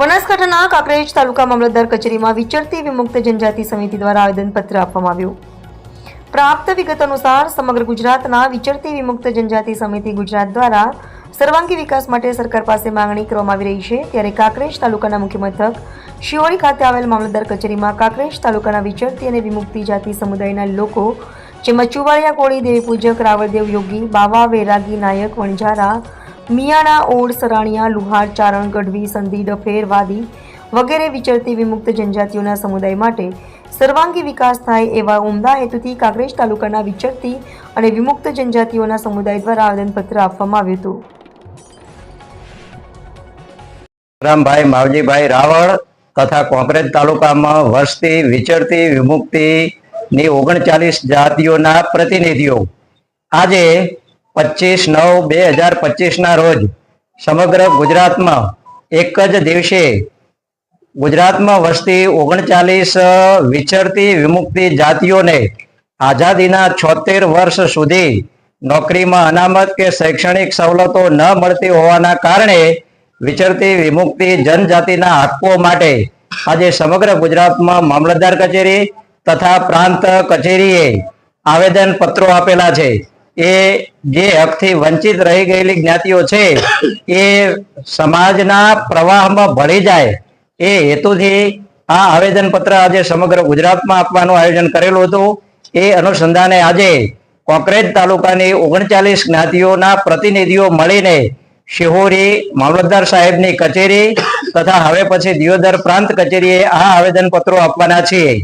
બનાસકાંઠાના કાંકરેજ તાલુકા મામલતદાર કચેરીમાં વિચરતી વિમુક્ત જનજાતિ સમિતિ દ્વારા આવેદનપત્ર આપવામાં આવ્યું। પ્રાપ્ત વિગત અનુસાર સમગ્ર ગુજરાતના વિચરતી વિમુક્ત જનજાતિ સમિતિ ગુજરાત દ્વારા સર્વાંગી વિકાસ માટે સરકાર પાસે માંગણી કરવામાં આવી રહી છે। ત્યારે કાંકરેજ તાલુકાના મુખ્ય મથક શિહોરી ખાતે આવેલ મામલતદાર કચેરીમાં કાંકરેજ તાલુકાના વિચરતી અને વિમુક્તિ જાતિ સમુદાયના લોકો જેમાં ચુવાડિયા કોળી, દેવી પૂજક, રાવળદેવ, યોગી, બાવા, વૈરાગી, નાયક, વણઝારા, મિયાણા, ઓડ, સરાણિયા, લુહાર, ચારણ, ગઢવી, સંધી, ડફેર, વાદી વગેરે વિચરતી વિમુક્ત જનજાતિઓના સમુદાય માટે સર્વાંગી વિકાસ થાય એવા ઉમદા હેતુથી કાંકરેજ તાલુકાના વિચરતી અને વિમુક્ત જનજાતિઓના સમુદાય દ્વારા આવેદનપત્ર આપવામાં આવ્યું હતું। રામભાઈ માવજીભાઈ રાવળ તથા કાંકરેજ તાલુકામાં વસતી વિચરતી વિમુક્તિની 39 જાતિઓના પ્રતિનિધિઓ આજે 25/9/2025 રોજ સમગ્ર ગુજરાતમાં એક જ દિવસે ગુજરાતમાં વસતી 39 વિચરતી વિમુક્તિ જાતિઓને આઝાદીના 76 વર્ષ સુધી નોકરીમાં અનામત કે શૈક્ષણિક સવલતો ન મળતી હોવાના કારણે વિચરતી વિમુક્તિ જનજાતિના હક્કો માટે આજે સમગ્ર ગુજરાતમાં મામલતદાર કચેરી તથા પ્રાંત કચેરીએ આવેદન પત્રો આપેલા છે। એ જે હકથી વંચિત રહી ગયેલી જ્ઞાતિઓ છે એ સમાજના પ્રવાહમાં ભળી જાય એ હેતુથી આ આવેદન પત્ર આજે સમગ્ર ગુજરાતમાં આપવાનું આયોજન કરેલું હતું। એ અનુસંધાને આજે કાંકરેજ તાલુકાની 39 જ્ઞાતિઓના પ્રતિનિધિઓ મળીને શિહોરી મામલતદાર સાહેબની કચેરી તથા હવે પછી દિયોદર પ્રાંત કચેરીએ આ આવેદન પત્રો આપવાના છીએ।